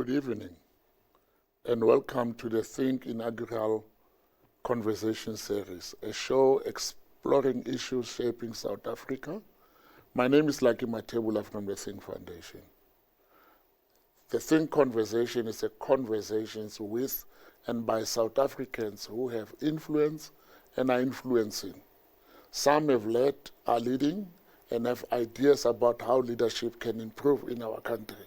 Good evening, and welcome to the Think Inaugural Conversation series, a show exploring issues shaping South Africa. My name is Lucky Mathebula from the Thinc Foundation. The Thinc Conversation is a conversations with and by South Africans who have influence and are influencing. Some have led, are leading, and have ideas about how leadership can improve in our country.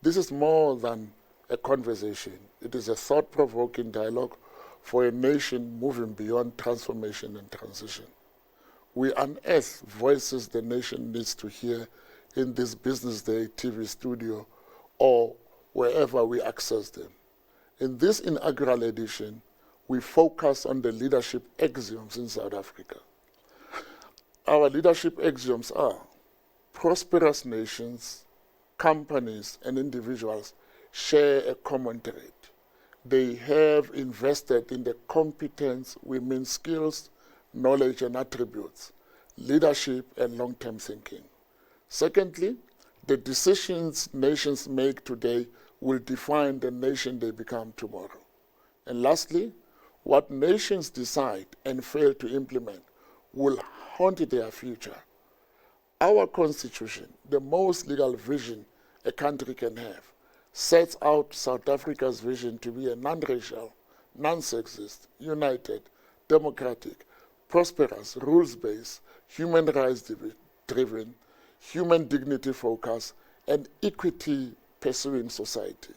This is more than a conversation. It is a thought-provoking dialogue for a nation moving beyond transformation and transition. We unearth voices the nation needs to hear in this Business Day TV studio or wherever we access them. In this inaugural edition, we focus on the leadership axioms in South Africa. Our leadership axioms are: prosperous nations, companies, and individuals share a common trait. They have invested in the competence, women's skills, knowledge, and attributes, leadership, and long-term thinking. Secondly, the decisions nations make today will define the nation they become tomorrow. And lastly, what nations decide and fail to implement will haunt their future. Our Constitution, the most legal vision a country can have, sets out South Africa's vision to be a non-racial, non-sexist, united, democratic, prosperous, rules-based, human rights-driven, human dignity-focused, and equity-pursuing society.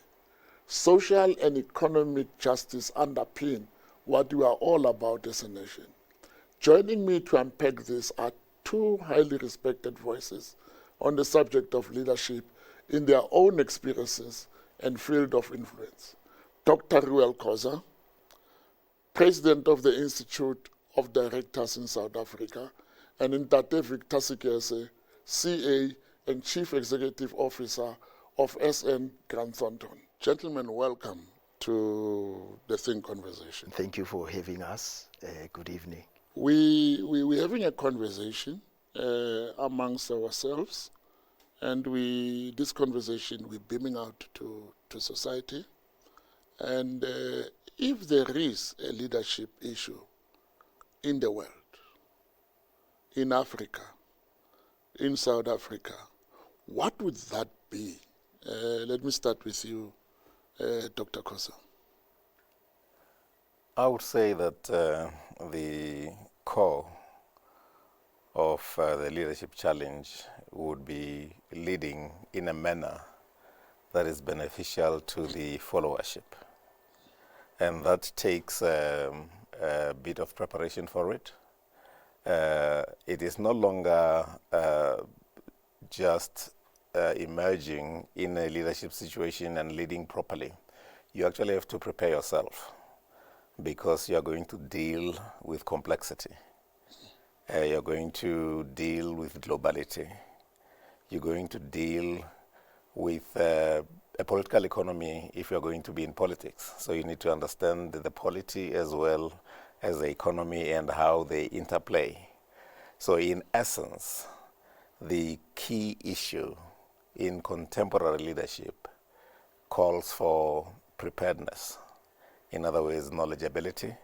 Social and economic justice underpin what we are all about as a nation. Joining me to unpack this are two highly respected voices on the subject of leadership in their own experiences and field of influence. Dr. Reuel Khoza, President of the Institute of Directors in South Africa, and Ntate Victor Sekese, CA and Chief Executive Officer of SN Grant Thornton. Gentlemen, welcome to the Thinc Conversation. Thank you for having us. Good evening. We're having a conversation amongst ourselves, and this conversation we're beaming out to society. And if there is a leadership issue in the world, in Africa, in South Africa, what would that be? Let me start with you, Dr. Khoza. I would say that the core of the leadership challenge would be leading in a manner that is beneficial to the followership. And that takes a bit of preparation for it. It is no longer just emerging in a leadership situation and leading properly. You actually have to prepare yourself, because you are going to deal with complexity. You're going to deal with globality. You're going to deal with a political economy if you're going to be in politics. So you need to understand the polity as well as the economy and how they interplay. So in essence, the key issue in contemporary leadership calls for preparedness. In other words, knowledgeability,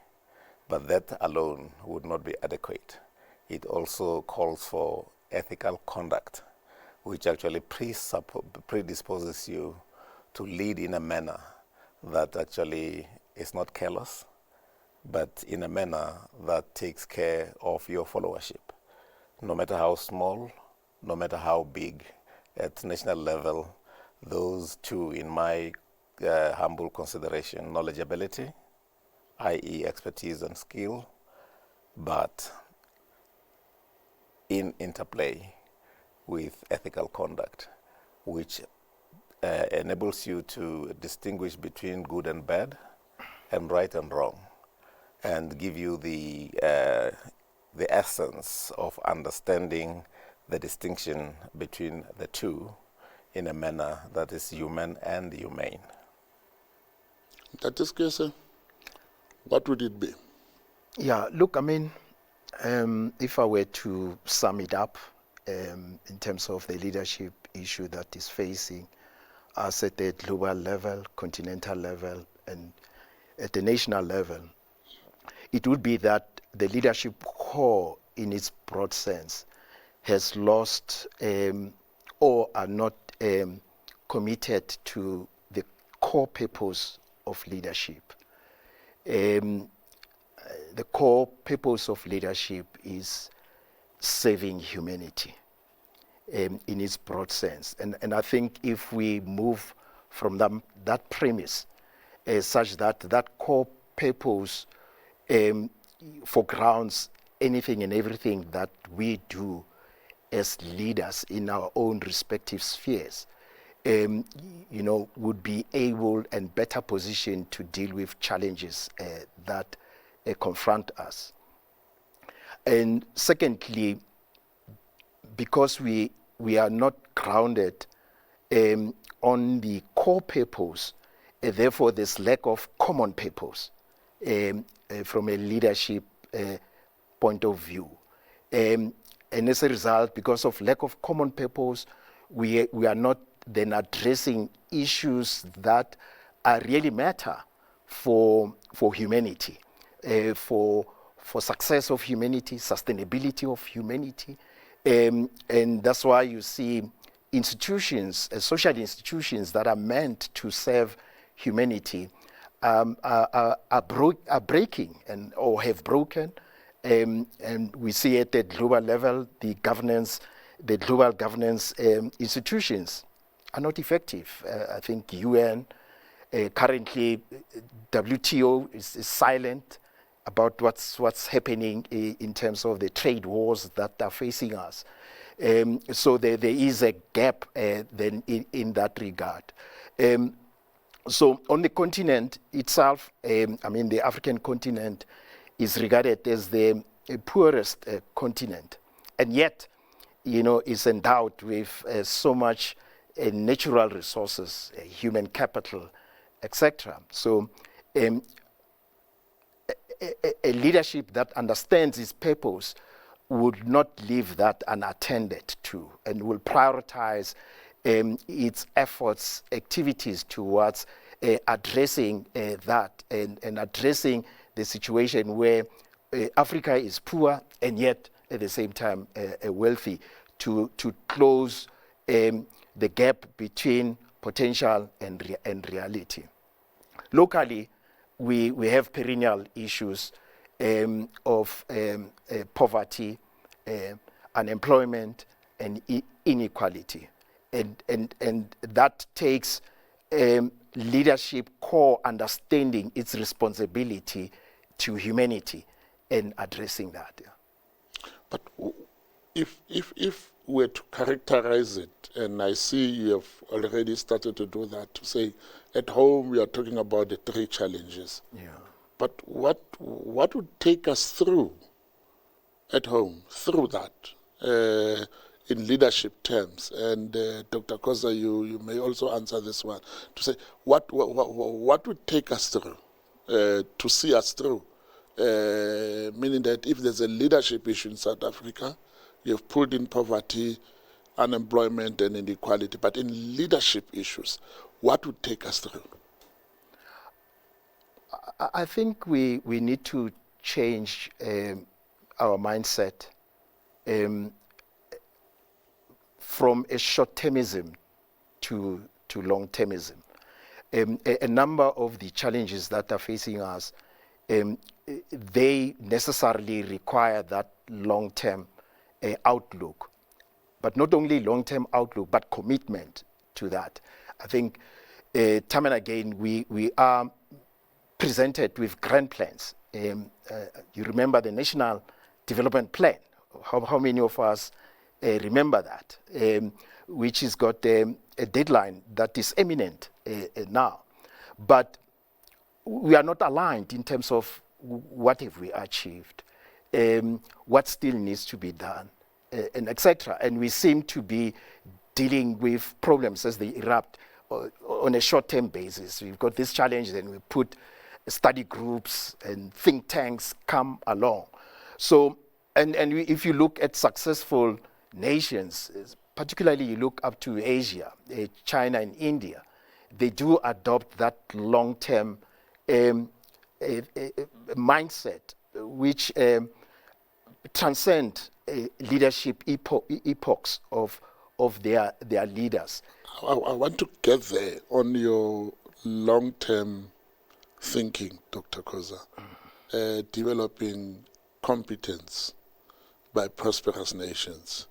but that alone would not be adequate. It also calls for ethical conduct, which actually predisposes you to lead in a manner that actually is not careless, but in a manner that takes care of your followership. No matter how small, no matter how big, at national level, those two, in my humble consideration: knowledgeability, i.e. expertise and skill, but in interplay with ethical conduct, which enables you to distinguish between good and bad, and right and wrong, and give you the essence of understanding the distinction between the two in a manner that is human and humane. That is Sekese, what would it be? Yeah, look, I mean, if I were to sum it up in terms of the leadership issue that is facing us at the global level, continental level, and at the national level, it would be that the leadership core in its broad sense has lost or are not committed to the core purpose of leadership. The core purpose of leadership is serving humanity in its broad sense. And I think if we move from that premise such that that core purpose foregrounds anything and everything that we do as leaders in our own respective spheres, would be able and better positioned to deal with challenges that confront us. And secondly, because we are not grounded on the core purpose, therefore there's lack of common purpose from a leadership point of view. And as a result, because of lack of common purpose, we are not then addressing issues that really matter for humanity, for success of humanity, sustainability of humanity. And that's why you see institutions, social institutions that are meant to serve humanity are breaking or have broken. And we see at the global level, the global governance institutions are not effective. I think UN, currently WTO is silent about what's happening in terms of the trade wars that are facing us. So there is a gap then in that regard. So on the continent itself, the African continent is regarded as the poorest continent, and yet, is endowed with so much natural resources, human capital, etc. So a leadership that understands its purpose would not leave that unattended to, and will prioritize its efforts, activities towards addressing that and addressing the situation where Africa is poor and yet at the same time wealthy, to close the gap between potential and reality. Locally, we have perennial issues of poverty, unemployment, and inequality, and that takes leadership core understanding its responsibility to humanity in addressing that. Yeah. But if we're to characterize it, and I see you have already started to do that, to say at home we are talking about the three challenges. Yeah. But what would take us through at home, through that, in leadership terms? And Dr. Khoza, you may also answer this one, to say what would take us through, to see us through, meaning that if there's a leadership issue in South Africa, you've pulled in poverty, unemployment, and inequality, but in leadership issues, what would take us through? I think we need to change our mindset from a short-termism to long-termism. A number of the challenges that are facing us, they necessarily require that long-term outlook, but not only long-term outlook, but commitment to that. I think time and again we are presented with grand plans. You remember the National Development Plan. How many of us remember that? Which has got a deadline that is imminent now. But we are not aligned in terms of what have we achieved, what still needs to be done, and etc. And we seem to be dealing with problems as they erupt on a short-term basis. We've got this challenge, then we put study groups and think tanks come along. So, if you look at successful nations, particularly you look up to Asia, China and India, they do adopt that long-term mindset, which transcend leadership epochs of their leaders. I want to get there on your long-term thinking, Dr. Khoza. Developing competence by prosperous nations.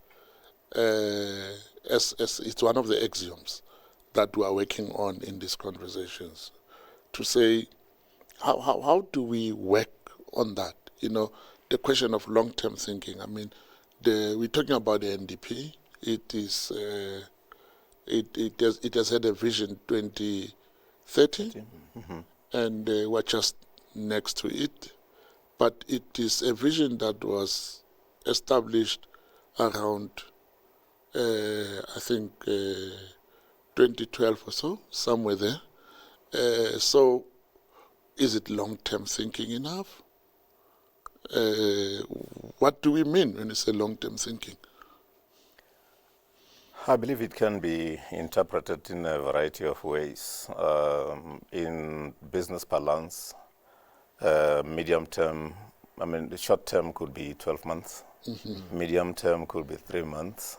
As it's one of the axioms that we are working on in these conversations, to say how do we work on that? You know, the question of long-term thinking. I mean, we're talking about the NDP. It is it has had a vision 2030, and we're just next to it. But it is a vision that was established around, I think, 2012 or so, somewhere there. So, is it long-term thinking enough? What do we mean when we say long-term thinking? I believe it can be interpreted in a variety of ways. In business parlance, medium term, I mean, the short term could be 12 months, medium term could be 3 months,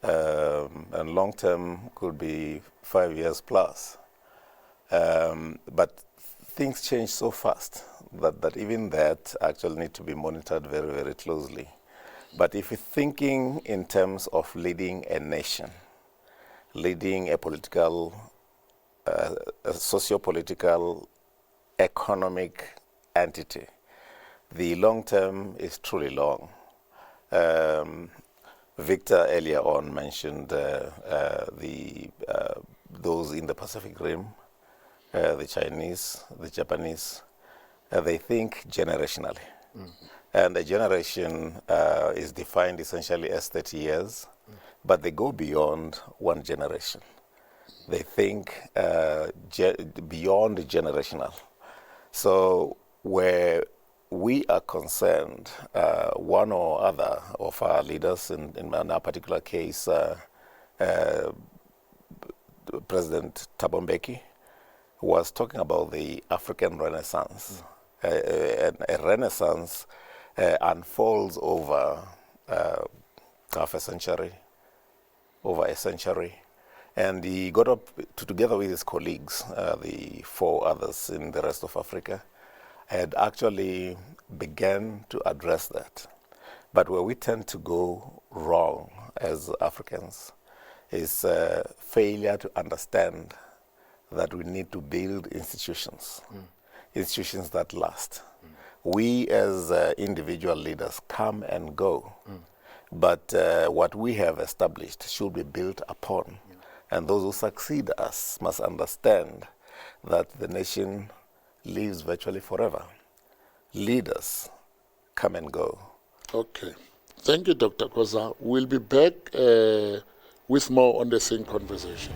and long term could be 5 years plus. But things change so fast that even that actually need to be monitored very, very closely. But if you're thinking in terms of leading a nation, leading a political, a socio-political, economic entity, the long term is truly long. Victor earlier on mentioned those in the Pacific Rim, the Chinese, the Japanese. They think generationally. And a generation is defined essentially as 30 years, but they go beyond one generation. They think beyond generational. So where we are concerned, one or other of our leaders, in our particular case, President Thabo Mbeki, was talking about the African Renaissance. A renaissance unfolds over half a century, over a century. And he got up together with his colleagues, the 4 others in the rest of Africa, had actually began to address that. But where we tend to go wrong as Africans is failure to understand that we need to build institutions, institutions that last. We as individual leaders come and go, but what we have established should be built upon. And those who succeed us must understand that the nation lives virtually forever. Leaders come and go. Okay. Thank you, Dr. Khoza. We'll be back with more on the Thinc Conversation.